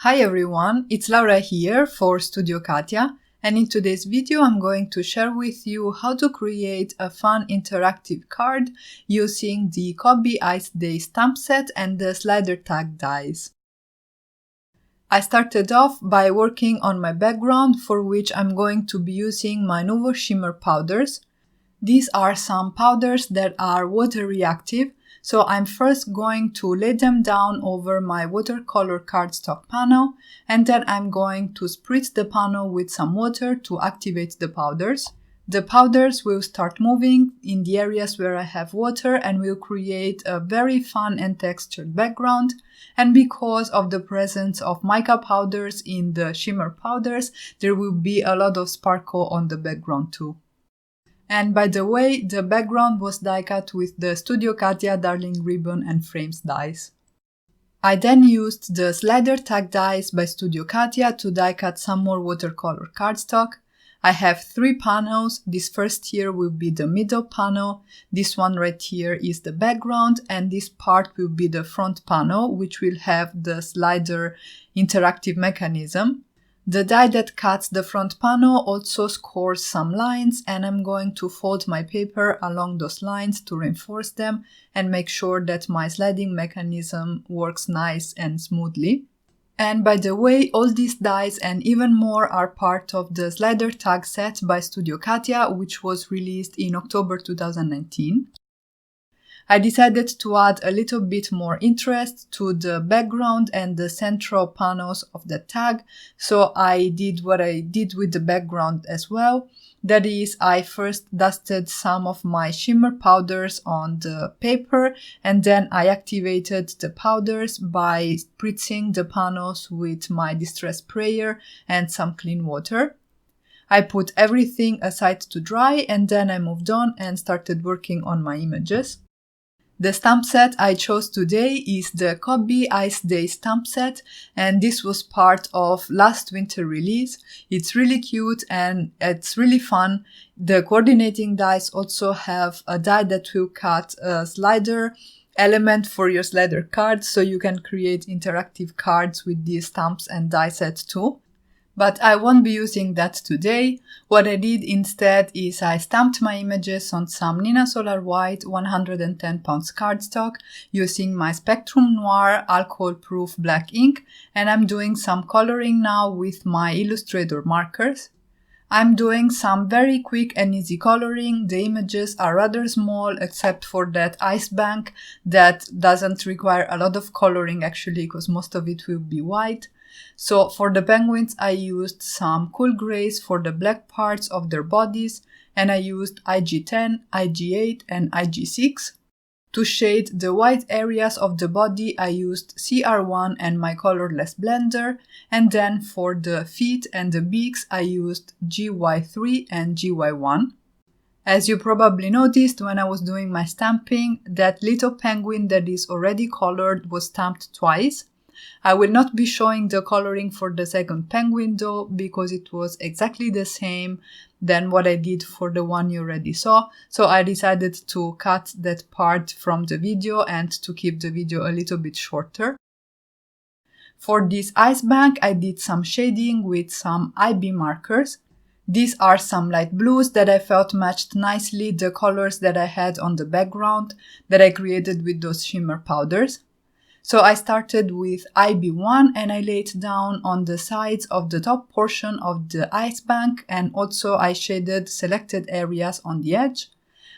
Hi everyone, it's Laura here for Studio Katia, and in today's video I'm going to share with you how to create a fun interactive card using the KOBI'S Day stamp set and the slider tag dies. I started off by working on my background, for which I'm going to be using my Nuvo Shimmer powders. These are some powders that are water reactive, so I'm first going to lay them down over my watercolor cardstock panel, and then I'm going to spritz the panel with some water to activate the powders. The powders will start moving in the areas where I have water and will create a very fun and textured background. And because of the presence of mica powders in the shimmer powders, there will be a lot of sparkle on the background too. And by the way, the background was die cut with the Studio Katia Darling Ribbon and Frames dies. I then used the slider tag dies by Studio Katia to die cut some more watercolor cardstock. I have 3 panels. This first here will be the middle panel, this one right here is the background, and this part will be the front panel, which will have the slider interactive mechanism. The die that cuts the front panel also scores some lines, and I'm going to fold my paper along those lines to reinforce them and make sure that my sliding mechanism works nice and smoothly. And by the way, all these dies and even more are part of the slider tag set by Studio Katia, which was released in October 2019. I decided to add a little bit more interest to the background and the central panels of the tag, so I did what I did with the background as well. That is, I first dusted some of my shimmer powders on the paper, and then I activated the powders by spritzing the panels with my distress sprayer and some clean water. I put everything aside to dry, and then I moved on and started working on my images. The stamp set I chose today is the KOBI'S Day stamp set, and this was part of last winter release. It's really cute and it's really fun. The coordinating dies also have a die that will cut a slider element for your slider card, so you can create interactive cards with these stamps and die sets too. But I won't be using that today. What I did instead is I stamped my images on some Nina Solar White 110 pounds cardstock using my Spectrum Noir alcohol-proof black ink, and I'm doing some coloring now with my Illustrator markers. I'm doing some very quick and easy coloring. The images are rather small except for that ice bank that doesn't require a lot of coloring actually, because most of it will be white. So for the penguins I used some cool grays for the black parts of their bodies, and I used IG10, IG8 and IG6. To shade the white areas of the body I used CR1 and my colorless blender, and then for the feet and the beaks I used GY3 and GY1. As you probably noticed when I was doing my stamping, that little penguin that is already colored was stamped twice. I will not be showing the coloring for the second penguin though, because it was exactly the same than what I did for the one you already saw, so I decided to cut that part from the video and to keep the video a little bit shorter. For this ice bank I did some shading with some IB markers. These are some light blues that I felt matched nicely the colors that I had on the background that I created with those shimmer powders. So I started with IB1 and I laid down on the sides of the top portion of the ice bank, and also I shaded selected areas on the edge.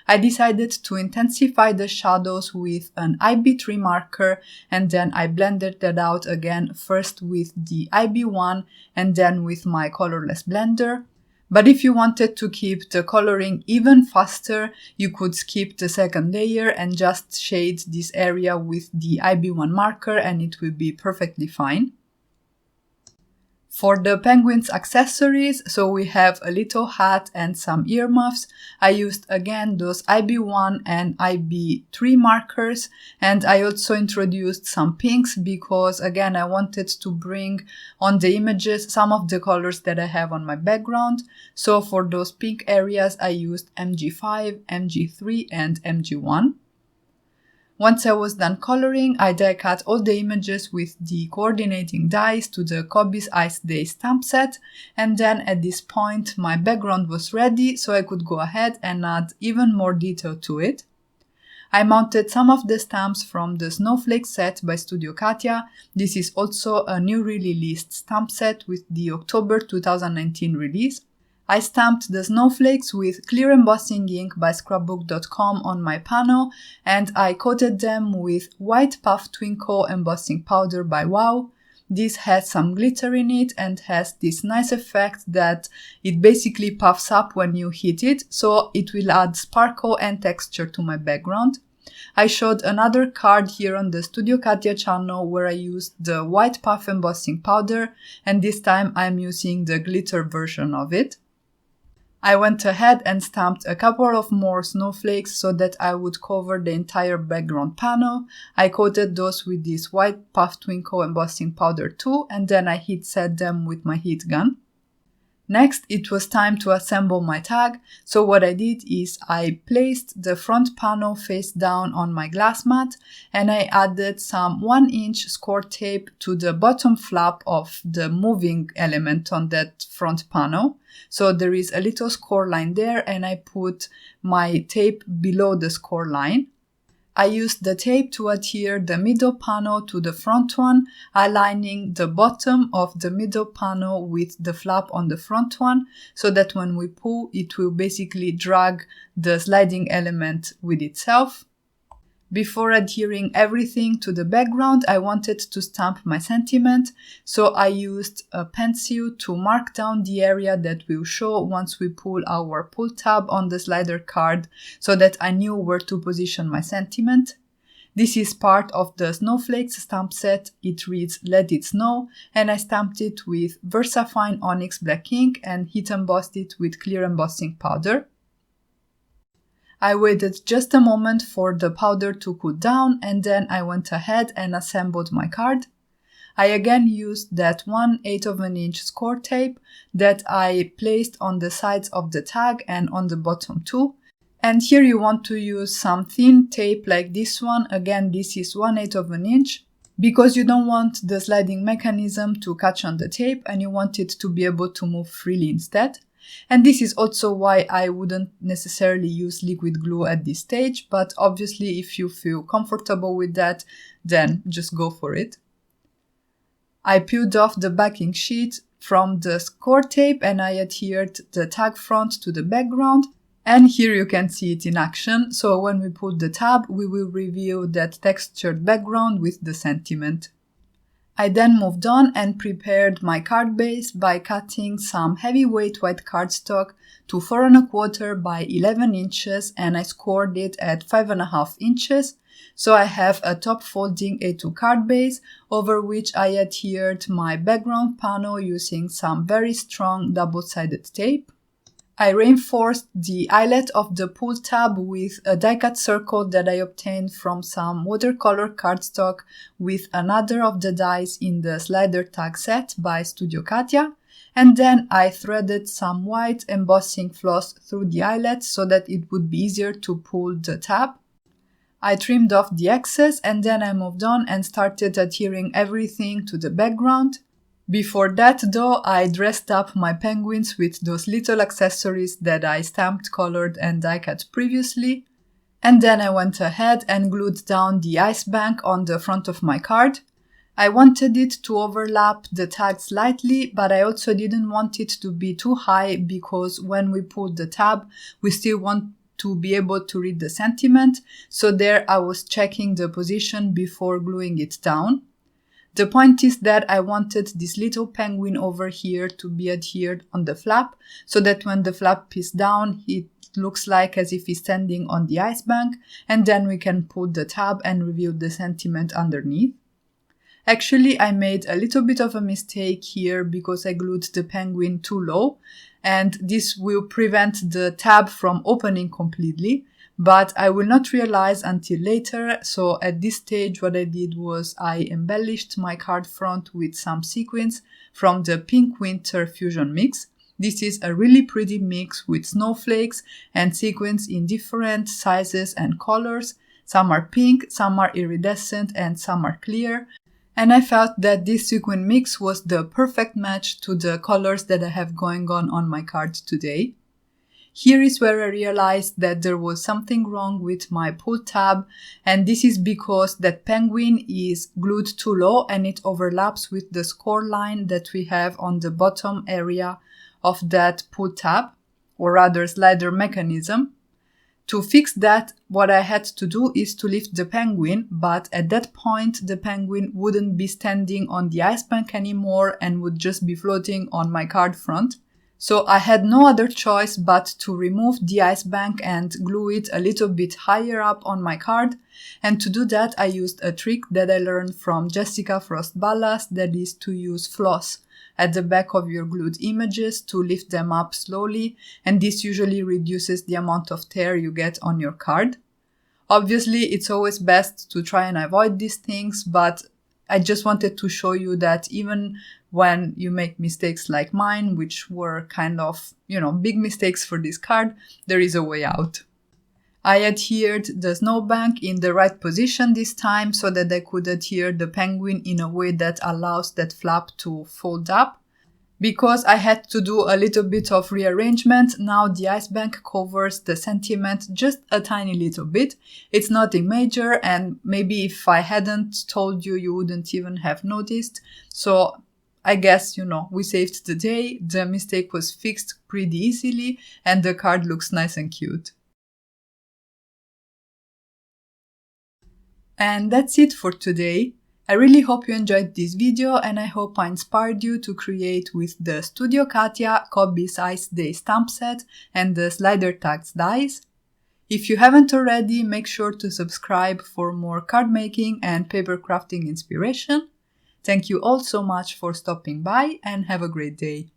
I decided to intensify the shadows with an IB3 marker, and then I blended that out again, first with the IB1 and then with my colorless blender. But if you wanted to keep the coloring even faster, you could skip the second layer and just shade this area with the IB1 marker and it will be perfectly fine. For the penguin's accessories, so we have a little hat and some earmuffs. I used again those IB1 and IB3 markers, and I also introduced some pinks because again I wanted to bring on the images some of the colors that I have on my background. So for those pink areas I used MG5, MG3 and MG1. Once I was done coloring, I die cut all the images with the coordinating dies to the KOBI'S Ice Day stamp set, and then at this point my background was ready, so I could go ahead and add even more detail to it. I mounted some of the stamps from the Snowflakes set by Studio Katia. This is also a new released stamp set with the October 2019 release. I stamped the snowflakes with clear embossing ink by scrapbook.com on my panel, and I coated them with white puff Twinkle embossing powder by Wow. This has some glitter in it and has this nice effect that it basically puffs up when you hit it, so it will add sparkle and texture to my background. I showed another card here on the Studio Katia channel where I used the white puff embossing powder, and this time I'm using the glitter version of it. I went ahead and stamped a couple of more snowflakes so that I would cover the entire background panel. I coated those with this white puff Twinkle embossing powder too, and then I heat set them with my heat gun. Next, it was time to assemble my tag, so what I did is I placed the front panel face down on my glass mat, and I added some 1-inch score tape to the bottom flap of the moving element on that front panel. So there is a little score line there, and I put my tape below the score line. I used the tape to adhere the middle panel to the front one, aligning the bottom of the middle panel with the flap on the front one, so that when we pull, it will basically drag the sliding element with itself. Before adhering everything to the background, I wanted to stamp my sentiment, so I used a pencil to mark down the area that will show once we pull our pull tab on the slider card, so that I knew where to position my sentiment. This is part of the Snowflakes stamp set. It reads "Let It Snow," and I stamped it with VersaFine Onyx black ink and heat embossed it with clear embossing powder. I waited just a moment for the powder to cool down, and then I went ahead and assembled my card. I again used that 1/8 of an inch score tape that I placed on the sides of the tag and on the bottom too. And here you want to use some thin tape like this one. Again, this is 1/8 of an inch, because you don't want the sliding mechanism to catch on the tape and you want it to be able to move freely instead. And this is also why I wouldn't necessarily use liquid glue at this stage, but obviously if you feel comfortable with that, then just go for it. I peeled off the backing sheet from the score tape and I adhered the tag front to the background. And here you can see it in action, so when we put the tab, we will reveal that textured background with the sentiment. I then moved on and prepared my card base by cutting some heavyweight white cardstock to 4 1/4 by 11 inches, and I scored it at 5.5 inches. So I have a top folding A2 card base over which I adhered my background panel using some very strong double-sided tape. I reinforced the eyelet of the pull tab with a die-cut circle that I obtained from some watercolor cardstock with another of the dies in the Slider Tag set by Studio Katia, and then I threaded some white embossing floss through the eyelet so that it would be easier to pull the tab. I trimmed off the excess and then I moved on and started adhering everything to the background. Before that though, I dressed up my penguins with those little accessories that I stamped, colored and die-cut previously. And then I went ahead and glued down the ice bank on the front of my card. I wanted it to overlap the tag slightly, but I also didn't want it to be too high because when we pulled the tab, we still want to be able to read the sentiment. So there I was checking the position before gluing it down. The point is that I wanted this little penguin over here to be adhered on the flap, so that when the flap is down, it looks like as if he's standing on the ice bank, and then we can pull the tab and reveal the sentiment underneath. Actually, I made a little bit of a mistake here because I glued the penguin too low, and this will prevent the tab from opening completely. But I will not realize until later, so at this stage what I did was I embellished my card front with some sequins from the Pink Winter Fusion mix. This is a really pretty mix with snowflakes and sequins in different sizes and colors. Some are pink, some are iridescent, and some are clear. And I felt that this sequin mix was the perfect match to the colors that I have going on my card today. Here is where I realized that there was something wrong with my pull tab, and this is because that penguin is glued too low and it overlaps with the score line that we have on the bottom area of that pull tab, or rather slider mechanism. To fix that, what I had to do is to lift the penguin, but at that point the penguin wouldn't be standing on the ice bank anymore and would just be floating on my card front. So I had no other choice but to remove the ice bank and glue it a little bit higher up on my card. And to do that I used a trick that I learned from Jessica Frost Ballas, that is to use floss at the back of your glued images to lift them up slowly, and this usually reduces the amount of tear you get on your card. Obviously, it's always best to try and avoid these things, but I just wanted to show you that even when you make mistakes like mine, which were kind of, big mistakes for this card, there is a way out. I adhered the snowbank in the right position this time so that I could adhere the penguin in a way that allows that flap to fold up. Because I had to do a little bit of rearrangement, now the ice bank covers the sentiment just a tiny little bit. It's nothing major, and maybe if I hadn't told you, you wouldn't even have noticed. So I guess, we saved the day, the mistake was fixed pretty easily, and the card looks nice and cute. And that's it for today. I really hope you enjoyed this video, and I hope I inspired you to create with the Studio Katia KOBI'S Ice Day stamp set and the Slider Tags dies. If you haven't already, make sure to subscribe for more card making and paper crafting inspiration. Thank you all so much for stopping by, and have a great day.